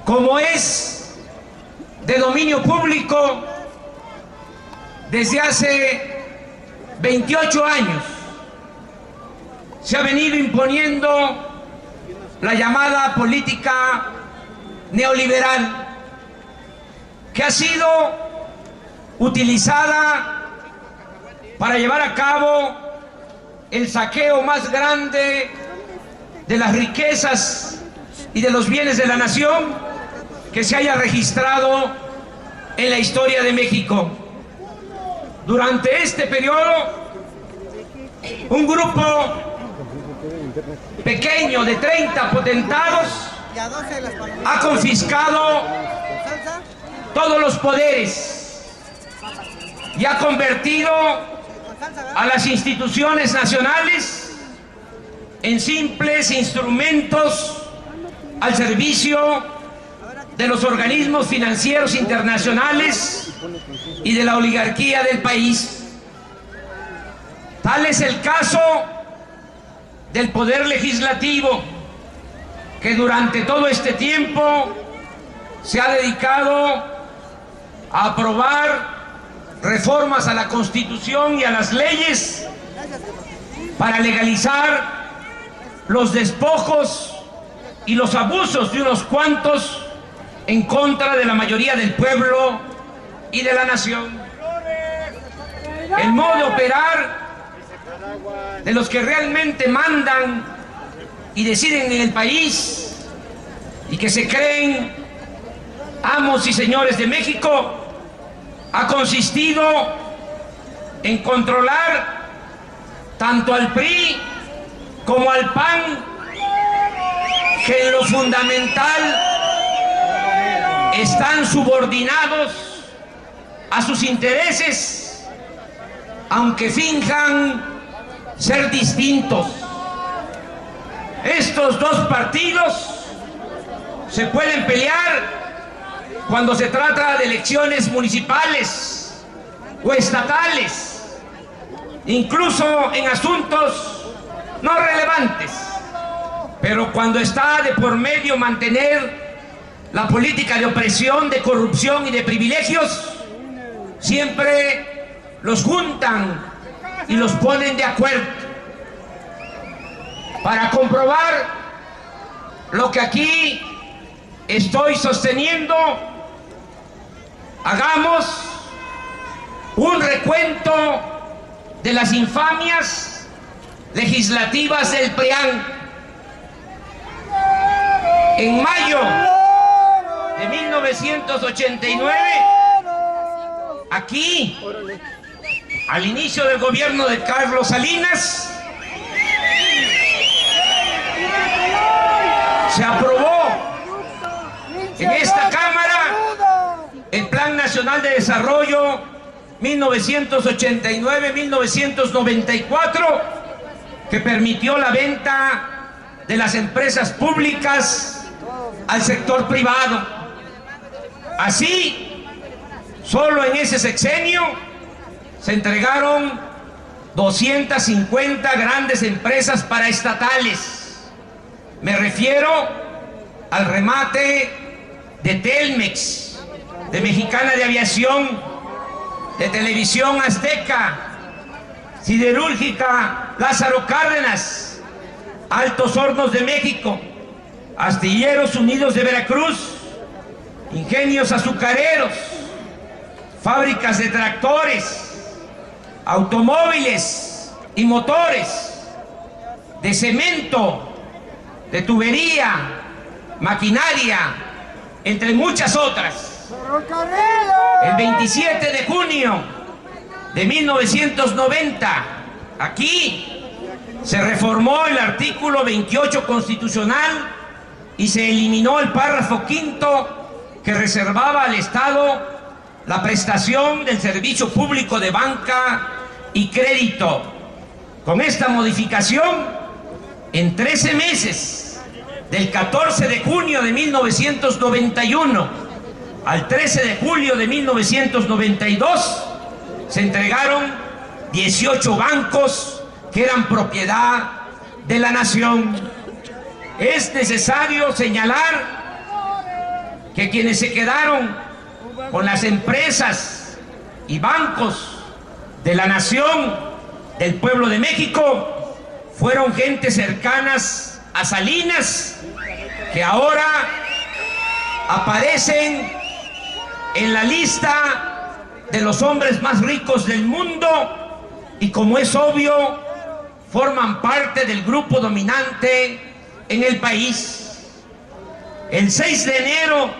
como es de dominio público desde hace 28 años. Se ha venido imponiendo la llamada política neoliberal, que ha sido utilizada para llevar a cabo el saqueo más grande de las riquezas y de los bienes de la nación que se haya registrado en la historia de México. Durante este periodo, un grupo pequeño de 30 potentados ha confiscado todos los poderes y ha convertido a las instituciones nacionales en simples instrumentos al servicio de los organismos financieros internacionales y de la oligarquía del país. Tal es el caso del Poder Legislativo, que durante todo este tiempo se ha dedicado a aprobar reformas a la Constitución y a las leyes para legalizar los despojos y los abusos de unos cuantos en contra de la mayoría del pueblo y de la nación. El modo de operar de los que realmente mandan y deciden en el país y que se creen amos y señores de México ha consistido en controlar tanto al PRI como al PAN, que en lo fundamental están subordinados a sus intereses, aunque finjan ser distintos. Estos dos partidos se pueden pelear cuando se trata de elecciones municipales o estatales, incluso en asuntos no relevantes, pero cuando está de por medio mantener la política de opresión, de corrupción y de privilegios, siempre los juntan y los ponen de acuerdo. Para comprobar lo que aquí estoy sosteniendo, hagamos un recuento de las infamias legislativas del PRIAN. En mayo de 1989, aquí, al inicio del gobierno de Carlos Salinas, se aprobó en esta Cámara el Plan Nacional de Desarrollo 1989-1994, que permitió la venta de las empresas públicas al sector privado. Así, solo en ese sexenio se entregaron 250 grandes empresas paraestatales. Me refiero al remate de Telmex, de Mexicana de Aviación, de Televisión Azteca, Siderúrgica Lázaro Cárdenas, Altos Hornos de México, Astilleros Unidos de Veracruz, Ingenios Azucareros, fábricas de tractores, automóviles y motores, de cemento, de tubería, maquinaria, entre muchas otras. El 27 de junio de 1990, aquí se reformó el artículo 28 constitucional y se eliminó el párrafo quinto que reservaba al Estado la prestación del servicio público de banca y crédito. Con esta modificación, en 13 meses, del 14 de junio de 1991 al 13 de julio de 1992, se entregaron 18 bancos que eran propiedad de la nación. Es necesario señalar que quienes se quedaron con las empresas y bancos de la nación, del pueblo de México, fueron gentes cercanas a Salinas, que ahora aparecen en la lista de los hombres más ricos del mundo y, como es obvio, forman parte del grupo dominante en el país. El 6 de enero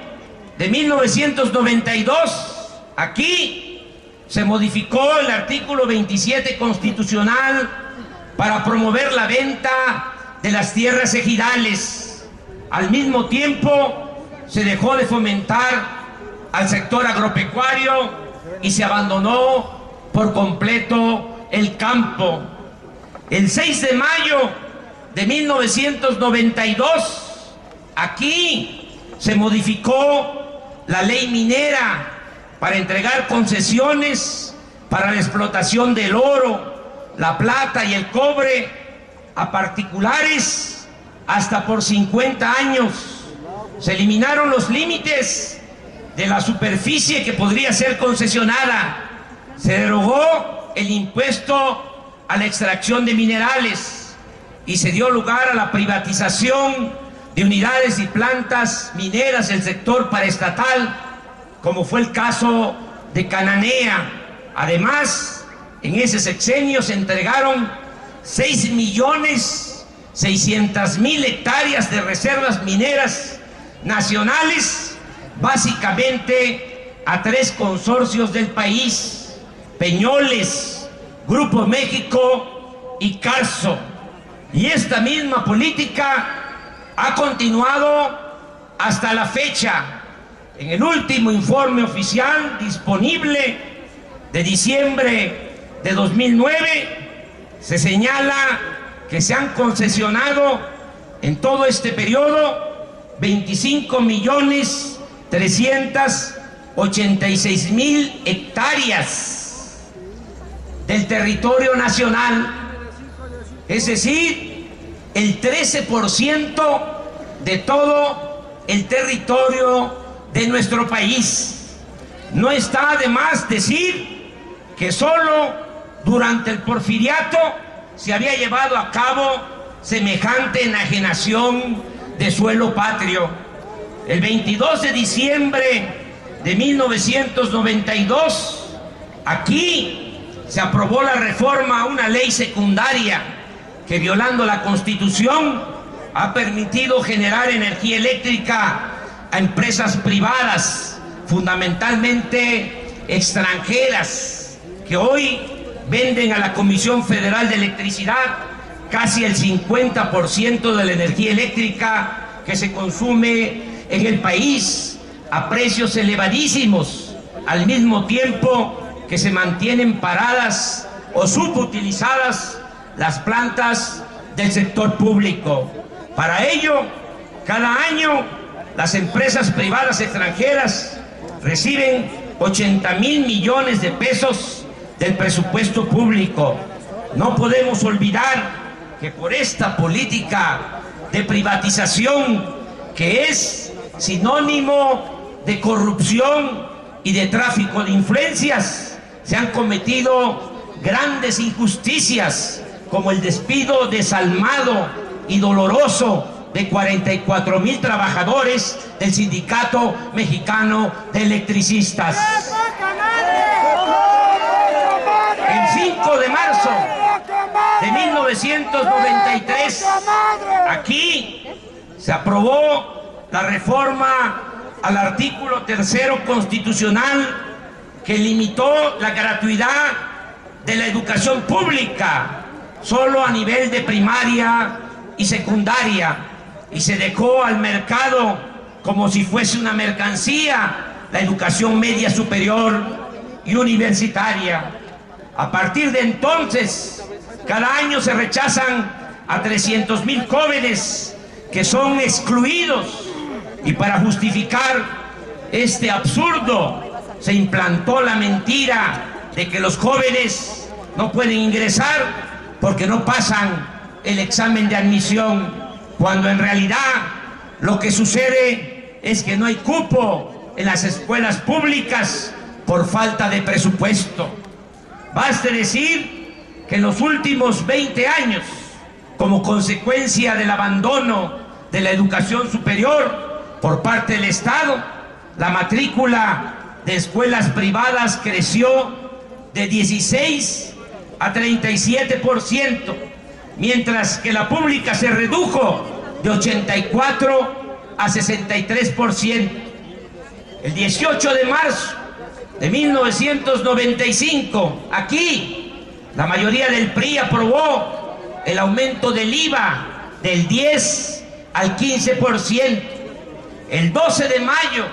de 1992, aquí se modificó el artículo 27 constitucional para promover la venta de las tierras ejidales. Al mismo tiempo, se dejó de fomentar al sector agropecuario y se abandonó por completo el campo. El 6 de mayo de 1992, aquí se modificó la ley minera para entregar concesiones para la explotación del oro, la plata y el cobre a particulares hasta por 50 años. Se eliminaron los límites de la superficie que podría ser concesionada. Se derogó el impuesto a la extracción de minerales y se dio lugar a la privatización de unidades y plantas mineras del sector paraestatal, como fue el caso de Cananea. Además, en ese sexenio se entregaron 6.600.000 hectáreas de reservas mineras nacionales, básicamente a 3 consorcios del país: Peñoles, Grupo México y Carso. Y esta misma política ha continuado hasta la fecha. En el último informe oficial disponible de diciembre de 2009, se señala que se han concesionado en todo este periodo 25.386.000 hectáreas del territorio nacional, es decir, el 13% de todo el territorio de nuestro país. No está de más decir que solo durante el porfiriato se había llevado a cabo semejante enajenación de suelo patrio. El 22 de diciembre de 1992, aquí se aprobó la reforma a una ley secundaria que, violando la Constitución, ha permitido generar energía eléctrica a empresas privadas, fundamentalmente extranjeras, que hoy venden a la Comisión Federal de Electricidad casi el 50% de la energía eléctrica que se consume en el país a precios elevadísimos, al mismo tiempo que se mantienen paradas o subutilizadas las plantas del sector público. Para ello, cada año las empresas privadas extranjeras reciben 80.000 millones de pesos del presupuesto público. No podemos olvidar que por esta política de privatización, que es sinónimo de corrupción y de tráfico de influencias, se han cometido grandes injusticias, como el despido desalmado y doloroso de 44.000 trabajadores del Sindicato Mexicano de Electricistas. El 5 de marzo de 1993, aquí se aprobó la reforma al artículo 3º constitucional que limitó la gratuidad de la educación pública solo a nivel de primaria y secundaria, y se dejó al mercado, como si fuese una mercancía, la educación media superior y universitaria. A partir de entonces, cada año se rechazan a 300.000 jóvenes que son excluidos, y para justificar este absurdo se implantó la mentira de que los jóvenes no pueden ingresar porque no pasan el examen de admisión, cuando en realidad lo que sucede es que no hay cupo en las escuelas públicas por falta de presupuesto. Baste decir que en los últimos 20 años, como consecuencia del abandono de la educación superior por parte del Estado, la matrícula de escuelas privadas creció de 16 a 37%, mientras que la pública se redujo de 84 a 63%. El 18 de marzo de 1995, aquí, la mayoría del PRI aprobó el aumento del IVA del 10 al 15%. El 12 de mayo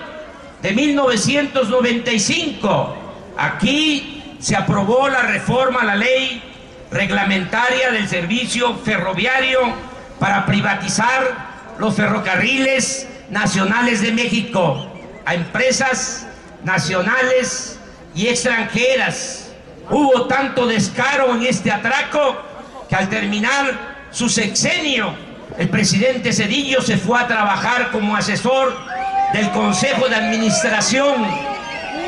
de 1995, aquí se aprobó la reforma a la ley reglamentaria del servicio ferroviario para privatizar los ferrocarriles nacionales de México a empresas nacionales y extranjeras. Hubo tanto descaro en este atraco que al terminar su sexenio, el presidente Zedillo se fue a trabajar como asesor del Consejo de Administración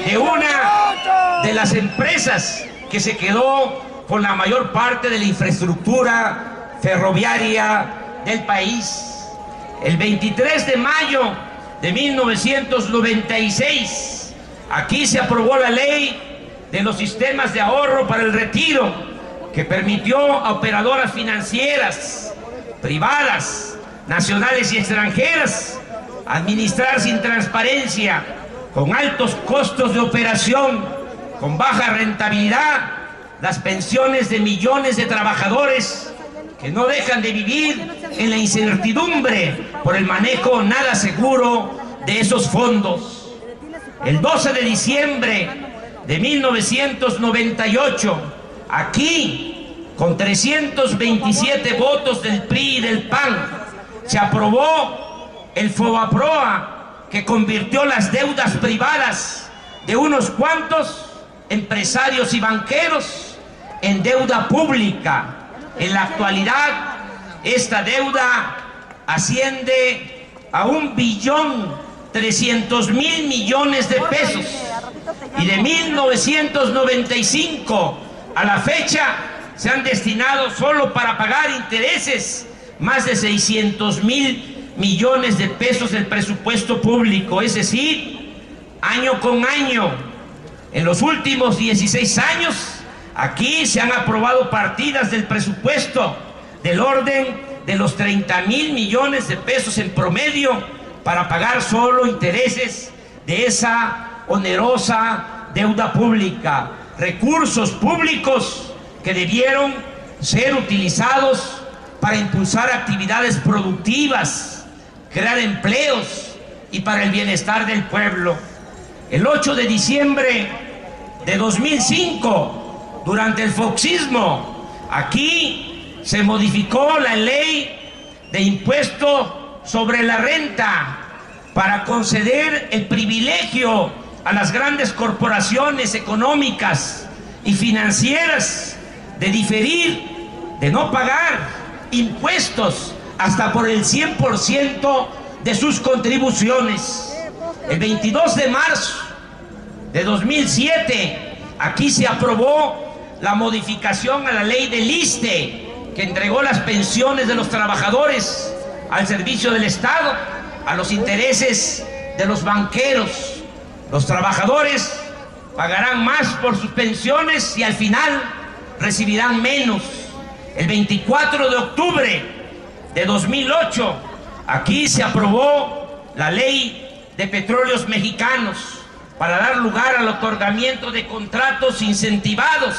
de una de las empresas que se quedó con la mayor parte de la infraestructura ferroviaria del país. El 23 de mayo de 1996, aquí se aprobó la ley de los sistemas de ahorro para el retiro, que permitió a operadoras financieras, privadas, nacionales y extranjeras, administrar sin transparencia, con altos costos de operación, con baja rentabilidad, las pensiones de millones de trabajadores que no dejan de vivir en la incertidumbre por el manejo nada seguro de esos fondos. El 12 de diciembre de 1998, aquí, con 327 votos del PRI y del PAN, se aprobó el FOBAPROA, que convirtió las deudas privadas de unos cuantos empresarios y banqueros en deuda pública. En la actualidad, esta deuda asciende a 1.300.000 millones de pesos. Y de 1995 a la fecha se han destinado solo para pagar intereses más de 600.000 millones de pesos del presupuesto público. Es decir, año con año, en los últimos 16 años, aquí se han aprobado partidas del presupuesto del orden de los 30.000 millones de pesos en promedio para pagar solo intereses de esa onerosa deuda pública. Recursos públicos que debieron ser utilizados para impulsar actividades productivas, crear empleos y para el bienestar del pueblo. El 8 de diciembre de 2005, durante el foxismo, aquí se modificó la ley de impuesto sobre la renta para conceder el privilegio a las grandes corporaciones económicas y financieras de diferir, de no pagar impuestos hasta por el 100% de sus contribuciones. El 22 de marzo de 2007, aquí se aprobó la modificación a la ley del ISSSTE, que entregó las pensiones de los trabajadores al servicio del Estado, a los intereses de los banqueros. Los trabajadores pagarán más por sus pensiones y al final recibirán menos. El 24 de octubre de 2008, aquí se aprobó la ley de petróleos mexicanos para dar lugar al otorgamiento de contratos incentivados,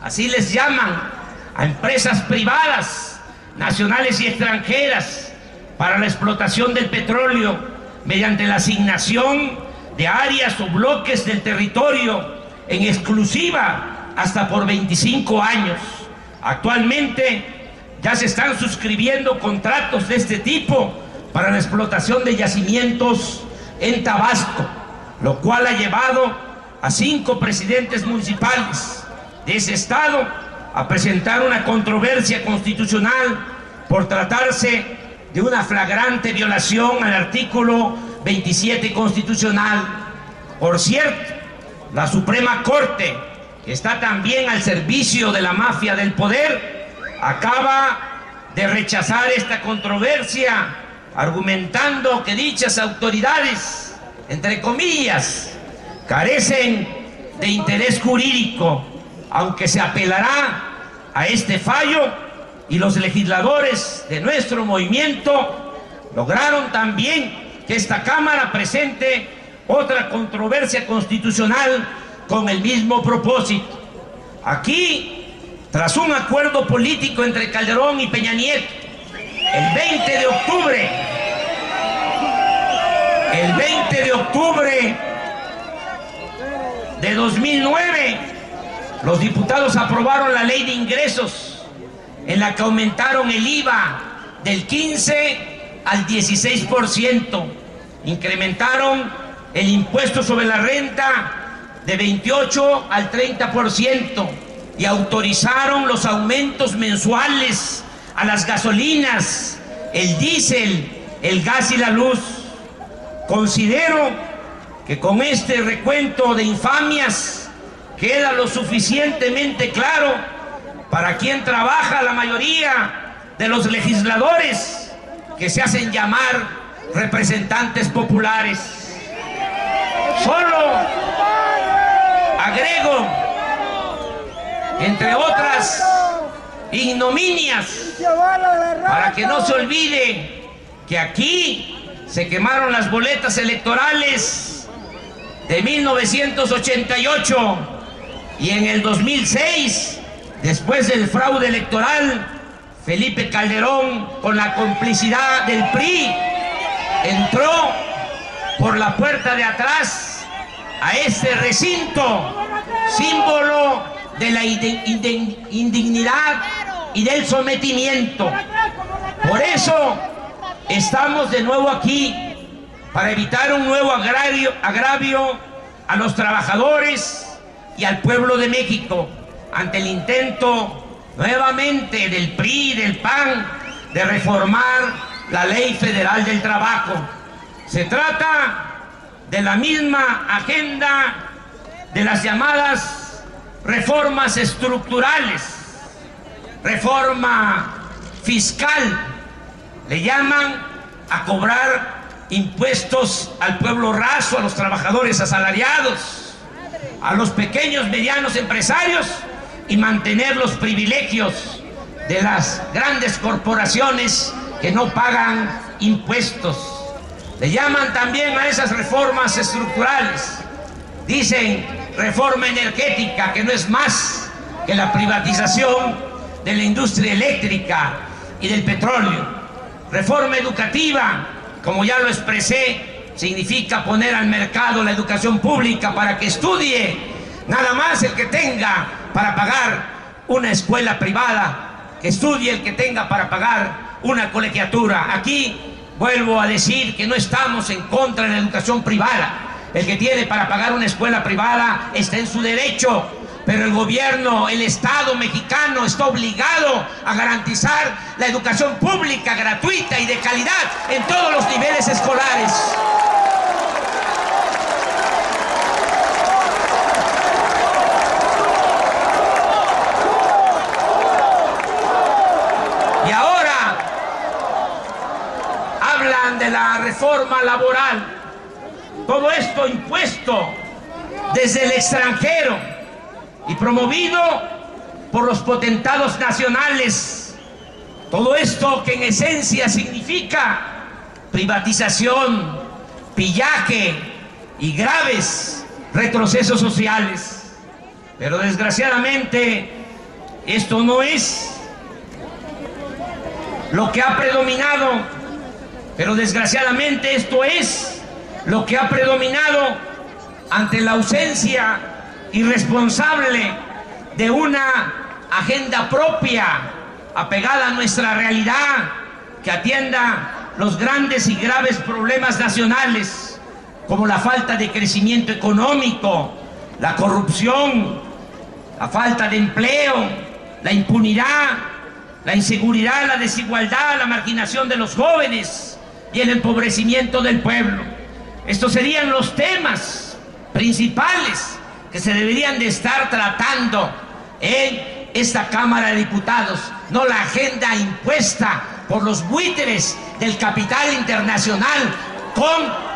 así les llaman, a empresas privadas, nacionales y extranjeras, para la explotación del petróleo mediante la asignación de áreas o bloques del territorio en exclusiva hasta por 25 años. Actualmente ya se están suscribiendo contratos de este tipo para la explotación de yacimientos en Tabasco, lo cual ha llevado a 5 presidentes municipales de ese estado a presentar una controversia constitucional por tratarse de una flagrante violación al artículo 27 constitucional. Por cierto, la Suprema Corte, que está también al servicio de la mafia del poder, acaba de rechazar esta controversia, argumentando que dichas autoridades, entre comillas, carecen de interés jurídico, aunque se apelará a este fallo, y los legisladores de nuestro movimiento lograron también que esta Cámara presente otra controversia constitucional con el mismo propósito. Aquí, tras un acuerdo político entre Calderón y Peña Nieto, el 20 de octubre de 2009, los diputados aprobaron la ley de ingresos, en la que aumentaron el IVA del 15 al 16%, incrementaron el impuesto sobre la renta de 28 al 30% y autorizaron los aumentos mensuales a las gasolinas, el diésel, el gas y la luz. Considero que con este recuento de infamias queda lo suficientemente claro para quien trabaja la mayoría de los legisladores que se hacen llamar representantes populares. Solo agrego, entre otras ignominias, para que no se olvide que aquí se quemaron las boletas electorales de 1988 y en el 2006, después del fraude electoral, Felipe Calderón, con la complicidad del PRI, entró por la puerta de atrás a este recinto, símbolo de la indignidad y del sometimiento. Por eso estamos de nuevo aquí, para evitar un nuevo agravio a los trabajadores y al pueblo de México, ante el intento nuevamente del PRI y del PAN de reformar la Ley Federal del Trabajo. Se trata de la misma agenda de las llamadas reformas estructurales, reforma fiscal, le llaman, a cobrar impuestos al pueblo raso, a los trabajadores asalariados, a los pequeños, medianos empresarios, y mantener los privilegios de las grandes corporaciones que no pagan impuestos. Le llaman también a esas reformas estructurales, dicen reforma energética, que no es más que la privatización de la industria eléctrica y del petróleo. Reforma educativa, como ya lo expresé, significa poner al mercado la educación pública para que estudie nada más el que tenga para pagar una escuela privada, que estudie el que tenga para pagar una colegiatura. Aquí vuelvo a decir que no estamos en contra de la educación privada. El que tiene para pagar una escuela privada está en su derecho, pero el gobierno, el Estado mexicano está obligado a garantizar la educación pública, gratuita y de calidad en todos los niveles escolares. Y ahora hablan de la reforma laboral. Todo esto impuesto desde el extranjero y promovido por los potentados nacionales. Todo esto que en esencia significa privatización, pillaje y graves retrocesos sociales. Pero desgraciadamente esto no es lo que ha predominado, pero desgraciadamente esto es lo que ha predominado ante la ausencia irresponsable de una agenda propia, apegada a nuestra realidad, que atienda los grandes y graves problemas nacionales, como la falta de crecimiento económico, la corrupción, la falta de empleo, la impunidad, la inseguridad, la desigualdad, la marginación de los jóvenes y el empobrecimiento del pueblo. Estos serían los temas principales que se deberían de estar tratando en esta Cámara de Diputados, no la agenda impuesta por los buitres del capital internacional con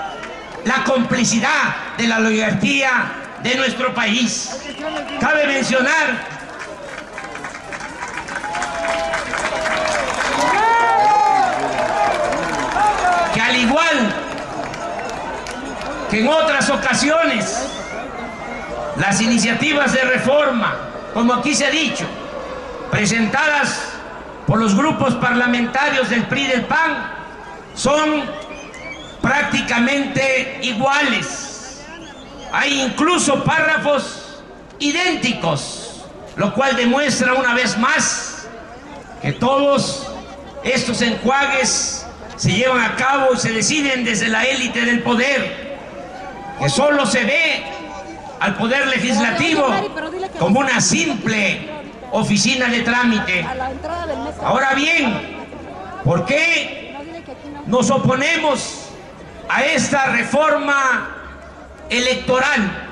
la complicidad de la oligarquía de nuestro país. Cabe mencionar que al igual que en otras ocasiones, las iniciativas de reforma, como aquí se ha dicho, presentadas por los grupos parlamentarios del PRI y del PAN, son prácticamente iguales. Hay incluso párrafos idénticos, lo cual demuestra una vez más que todos estos enjuagues se llevan a cabo y se deciden desde la élite del poder, que solo se ve al poder legislativo como una simple oficina de trámite. Ahora bien, ¿por qué nos oponemos a esta reforma electoral?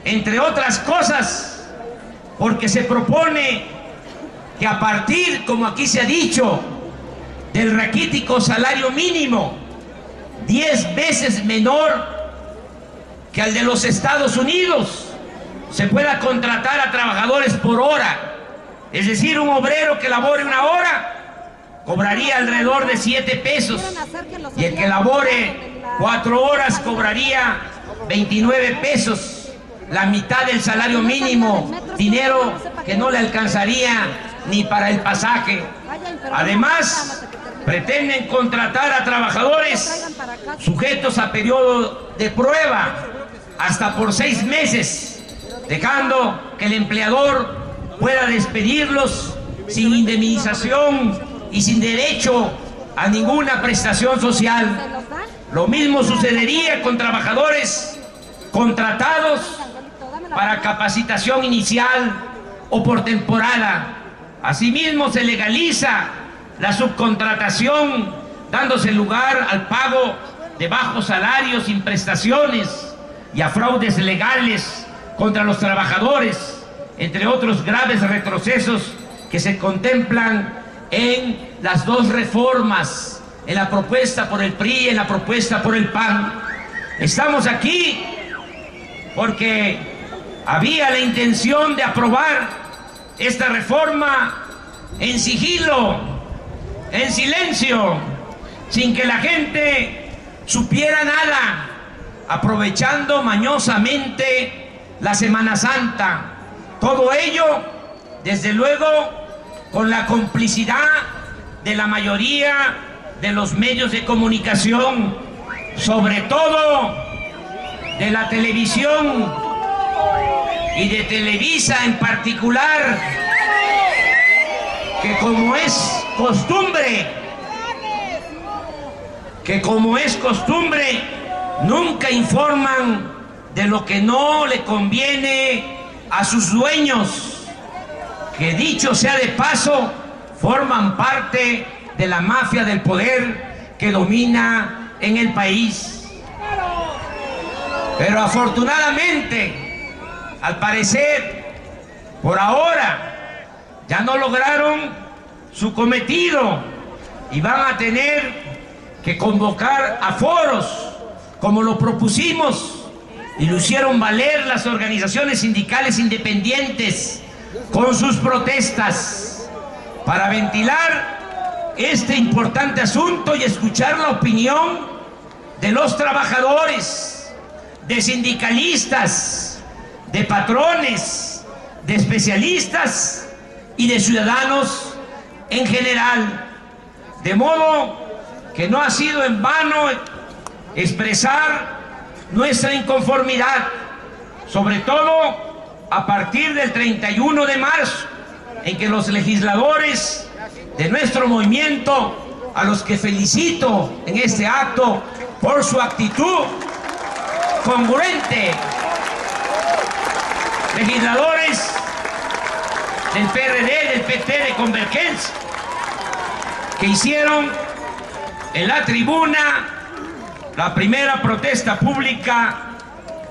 Entre otras cosas, porque se propone que a partir, como aquí se ha dicho, del raquítico salario mínimo, 10 veces menor que al de los Estados Unidos, se pueda contratar a trabajadores por hora. Es decir, un obrero que labore una hora cobraría alrededor de 7 pesos y el que labore 4 horas cobraría 29 pesos, la mitad del salario mínimo, dinero que no le alcanzaría ni para el pasaje. Además, pretenden contratar a trabajadores sujetos a periodo de prueba hasta por 6 meses, dejando que el empleador pueda despedirlos sin indemnización y sin derecho a ninguna prestación social. Lo mismo sucedería con trabajadores contratados para capacitación inicial o por temporada. Asimismo, se legaliza la subcontratación, dándose lugar al pago de bajos salarios sin prestaciones y a fraudes legales contra los trabajadores, entre otros graves retrocesos que se contemplan en las dos reformas, en la propuesta por el PRI y en la propuesta por el PAN. Estamos aquí porque había la intención de aprobar esta reforma en sigilo, en silencio, sin que la gente supiera nada, aprovechando mañosamente la Semana Santa. Todo ello, desde luego, con la complicidad de la mayoría de los medios de comunicación, sobre todo de la televisión y de Televisa en particular, que como es costumbre, nunca informan de lo que no le conviene a sus dueños, que dicho sea de paso, forman parte de la mafia del poder que domina en el país. Pero afortunadamente, al parecer, por ahora, ya no lograron su cometido y van a tener que convocar a foros, como lo propusimos y lo hicieron valer las organizaciones sindicales independientes con sus protestas, para ventilar este importante asunto y escuchar la opinión de los trabajadores, de sindicalistas, de patrones, de especialistas y de ciudadanos en general. De modo que no ha sido en vano expresar nuestra inconformidad, sobre todo a partir del 31 de marzo, en que los legisladores de nuestro movimiento, a los que felicito en este acto por su actitud congruente, legisladores del PRD, del PT, de Convergencia, que hicieron en la tribuna la primera protesta pública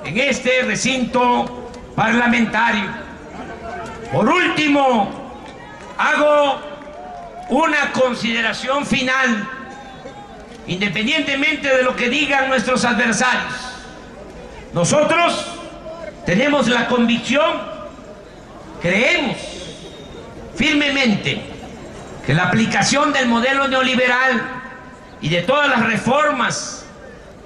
en este recinto parlamentario. Por último, hago una consideración final, independientemente de lo que digan nuestros adversarios. Nosotros tenemos la convicción, creemos firmemente que la aplicación del modelo neoliberal y de todas las reformas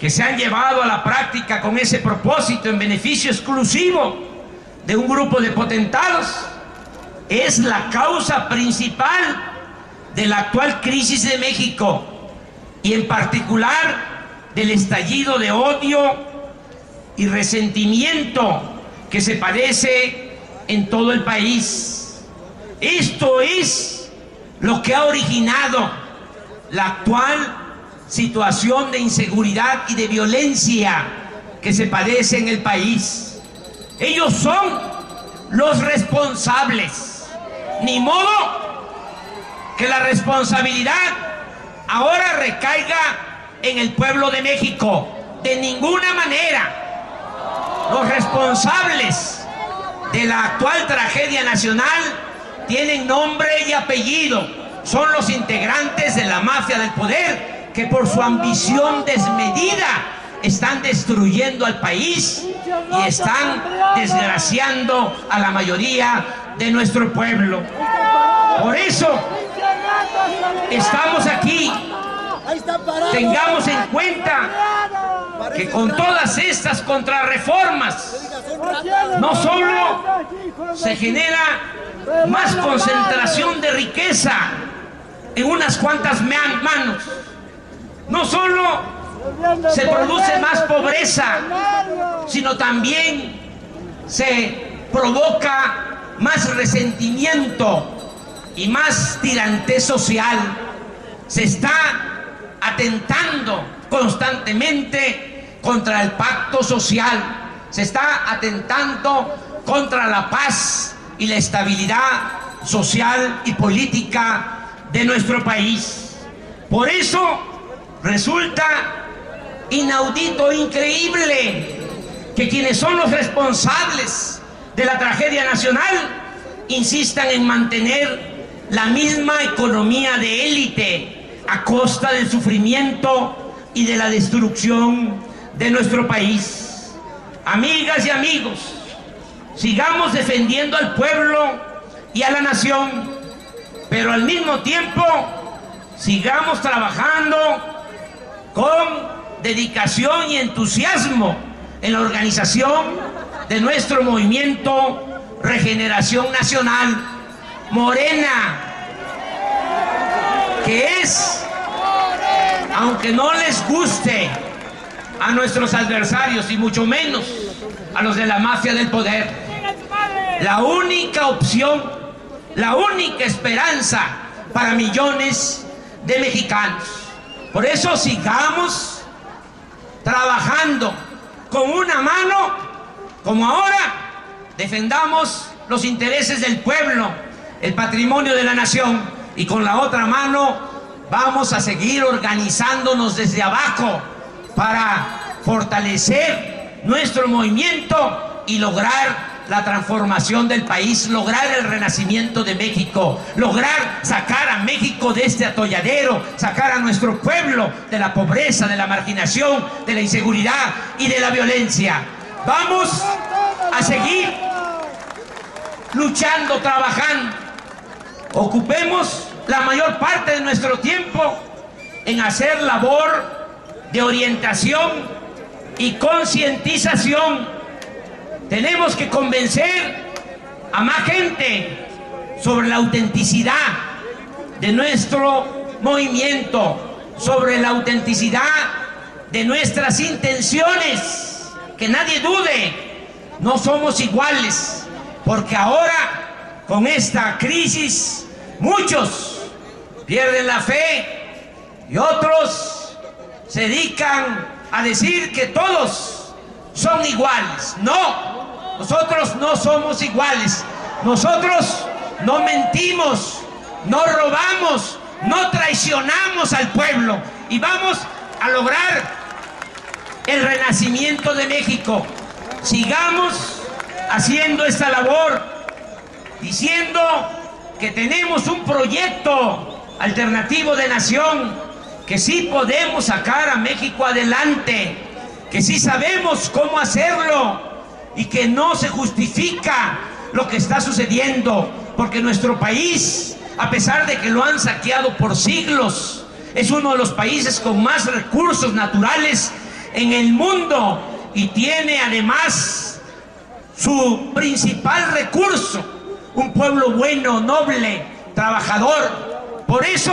que se han llevado a la práctica con ese propósito en beneficio exclusivo de un grupo de potentados es la causa principal de la actual crisis de México y en particular del estallido de odio y resentimiento que se padece en todo el país. Esto es lo que ha originado la actual situación de inseguridad y de violencia que se padece en el país. Ellos son los responsables. Ni modo que la responsabilidad ahora recaiga en el pueblo de México. De ninguna manera. Los responsables de la actual tragedia nacional tienen nombre y apellido. Son los integrantes de la mafia del poder que por su ambición desmedida están destruyendo al país y están desgraciando a la mayoría de nuestro pueblo. Por eso estamos aquí. Tengamos en cuenta que con todas estas contrarreformas no solo se genera más concentración de riqueza en unas cuantas manos, no solo se produce más pobreza, sino también se provoca más resentimiento y más tirantez social. Se está atentando constantemente contra el pacto social, se está atentando contra la paz y la estabilidad social y política de nuestro país. Por eso resulta inaudito, increíble, que quienes son los responsables de la tragedia nacional insistan en mantener la misma economía de élite a costa del sufrimiento y de la destrucción de nuestro país. Amigas y amigos, sigamos defendiendo al pueblo y a la nación, pero al mismo tiempo sigamos trabajando con dedicación y entusiasmo en la organización de nuestro movimiento Regeneración Nacional, Morena, que es, aunque no les guste a nuestros adversarios y mucho menos a los de la mafia del poder, la única opción, la única esperanza para millones de mexicanos. Por eso sigamos trabajando con una mano, como ahora, defendamos los intereses del pueblo, el patrimonio de la nación, y con la otra mano vamos a seguir organizándonos desde abajo para fortalecer nuestro movimiento y lograr la transformación del país, lograr el renacimiento de México, lograr sacar a México de este atolladero, sacar a nuestro pueblo de la pobreza, de la marginación, de la inseguridad y de la violencia. Vamos a seguir luchando, trabajando. Ocupemos la mayor parte de nuestro tiempo en hacer labor de orientación y concientización. Tenemos que convencer a más gente sobre la autenticidad de nuestro movimiento, sobre la autenticidad de nuestras intenciones. Que nadie dude, no somos iguales, porque ahora con esta crisis muchos pierden la fe y otros se dedican a decir que todos son iguales. No, nosotros no somos iguales. Nosotros no mentimos, no robamos, no traicionamos al pueblo, y vamos a lograr el renacimiento de México. Sigamos haciendo esta labor, diciendo que tenemos un proyecto alternativo de nación, que sí podemos sacar a México adelante, que sí sabemos cómo hacerlo y que no se justifica lo que está sucediendo, porque nuestro país, a pesar de que lo han saqueado por siglos, es uno de los países con más recursos naturales en el mundo y tiene además su principal recurso, un pueblo bueno, noble, trabajador. Por eso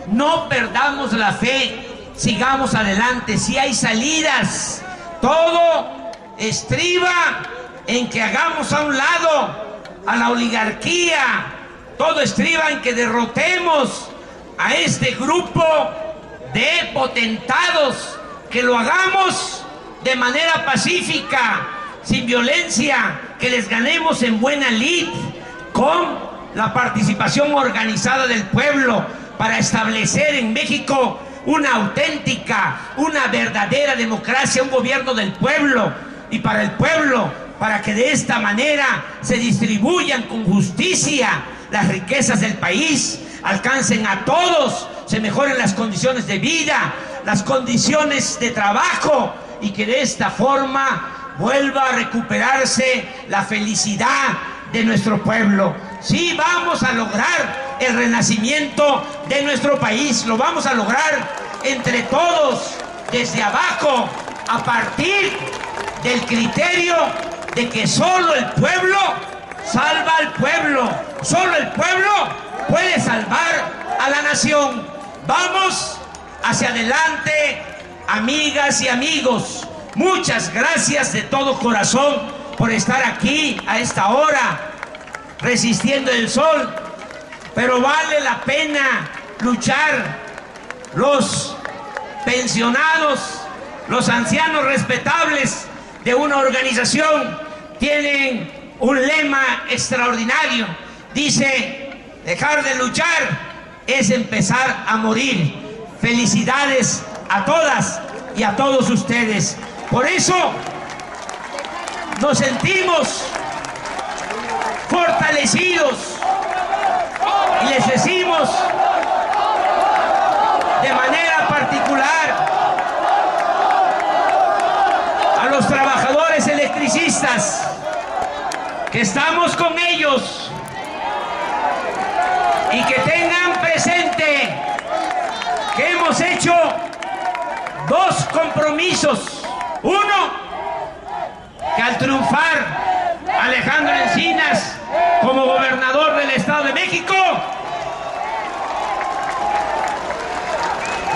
no perdamos la fe, sigamos adelante. Si hay salidas, todo estriba en que hagamos a un lado a la oligarquía, todo estriba en que derrotemos a este grupo de potentados, que lo hagamos de manera pacífica, sin violencia, que les ganemos en buena lid, con la participación organizada del pueblo, para establecer en México una auténtica, una verdadera democracia, un gobierno del pueblo y para el pueblo, para que de esta manera se distribuyan con justicia las riquezas del país, alcancen a todos, se mejoren las condiciones de vida, las condiciones de trabajo, y que de esta forma vuelva a recuperarse la felicidad de nuestro pueblo. Sí, vamos a lograr el renacimiento de nuestro país, lo vamos a lograr entre todos, desde abajo, a partir del criterio de que solo el pueblo salva al pueblo, solo el pueblo puede salvar a la nación. Vamos hacia adelante, amigas y amigos. Muchas gracias de todo corazón por estar aquí a esta hora, resistiendo el sol, pero vale la pena luchar. Los pensionados, los ancianos respetables de una organización tienen un lema extraordinario. Dice: dejar de luchar es empezar a morir. Felicidades a todas y a todos ustedes. Por eso nos sentimos fortalecidos y les decimos de manera particular a los trabajadores electricistas que estamos con ellos, y que tengan presente que hemos hecho dos compromisos. Uno, que al triunfar Alejandro Encinas como gobernador del Estado de México,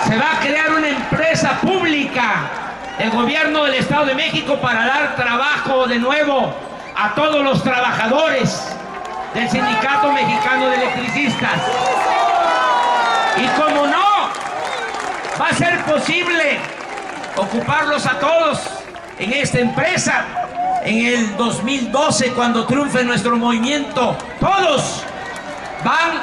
se va a crear una empresa pública del gobierno del Estado de México para dar trabajo de nuevo a todos los trabajadores del Sindicato Mexicano de Electricistas. Y como no va a ser posible ocuparlos a todos en esta empresa, en el 2012, cuando triunfe nuestro movimiento, todos van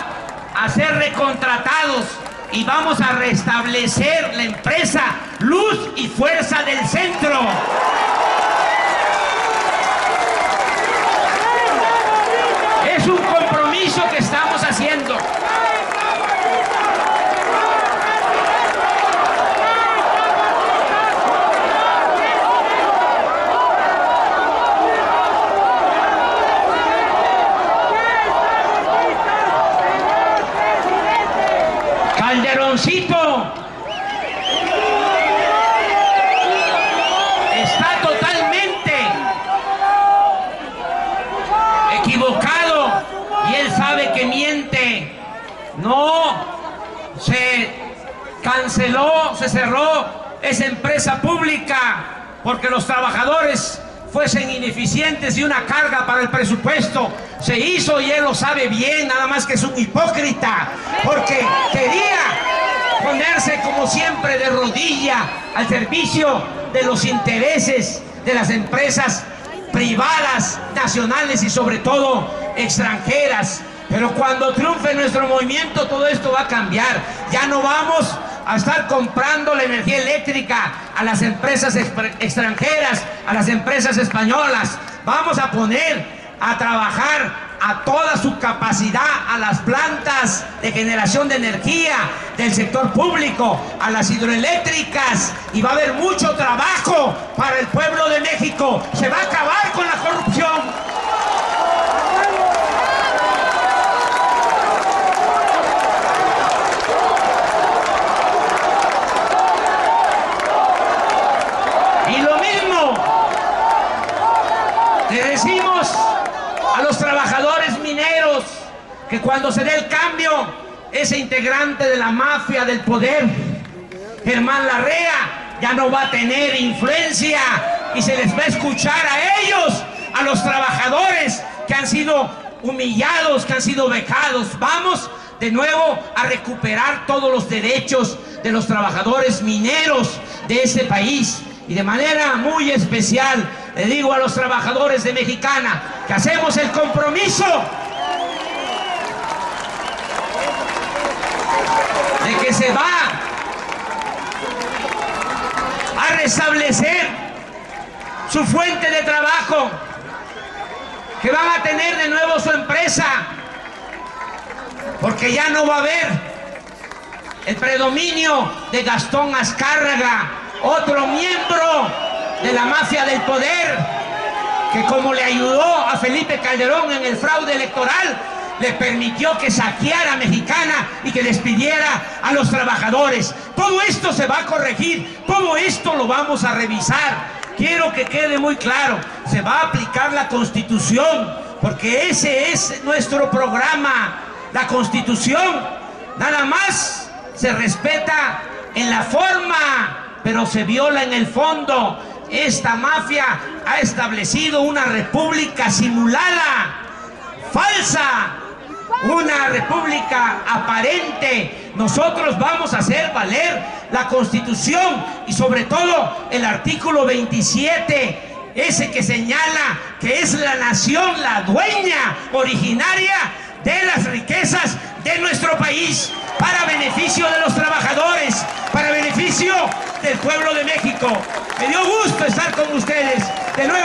a ser recontratados y vamos a restablecer la empresa Luz y Fuerza del Centro. Es un compromiso que estamos haciendo. Calderoncito está totalmente equivocado y él sabe que miente. No, se canceló, se cerró esa empresa pública porque los trabajadores fuesen ineficientes y una carga para el presupuesto. Se hizo y él lo sabe bien, nada más que es un hipócrita, porque quería ponerse como siempre de rodilla al servicio de los intereses de las empresas privadas, nacionales y sobre todo extranjeras. Pero cuando triunfe nuestro movimiento, todo esto va a cambiar. Ya no vamos a estar comprando la energía eléctrica a las empresas extranjeras, a las empresas españolas. Vamos a poner a trabajar a toda su capacidad a las plantas de generación de energía del sector público, a las hidroeléctricas, y va a haber mucho trabajo para el pueblo de México. Se va a acabar con la corrupción. Y lo mismo le decimos a los trabajadores mineros, que cuando se dé el cambio, ese integrante de la mafia del poder, Germán Larrea, ya no va a tener influencia y se les va a escuchar a ellos, a los trabajadores que han sido humillados, que han sido vejados. Vamos de nuevo a recuperar todos los derechos de los trabajadores mineros de este país. Y de manera muy especial le digo a los trabajadores de Mexicana que hacemos el compromiso de que se va a restablecer su fuente de trabajo, que van a tener de nuevo su empresa, porque ya no va a haber el predominio de Gastón Azcárraga, otro miembro de la mafia del poder, que como le ayudó a Felipe Calderón en el fraude electoral, le permitió que saqueara a Mexicana y que despidiera a los trabajadores. Todo esto se va a corregir, todo esto lo vamos a revisar. Quiero que quede muy claro, se va a aplicar la Constitución, porque ese es nuestro programa. La Constitución nada más se respeta en la forma, pero se viola en el fondo. Esta mafia ha establecido una república simulada, falsa, una república aparente. Nosotros vamos a hacer valer la Constitución y sobre todo el artículo 27, ese que señala que es la nación la dueña originaria de las riquezas de nuestro país, para beneficio de los trabajadores, para beneficio del pueblo de México. Me dio gusto estar con ustedes. De nuevo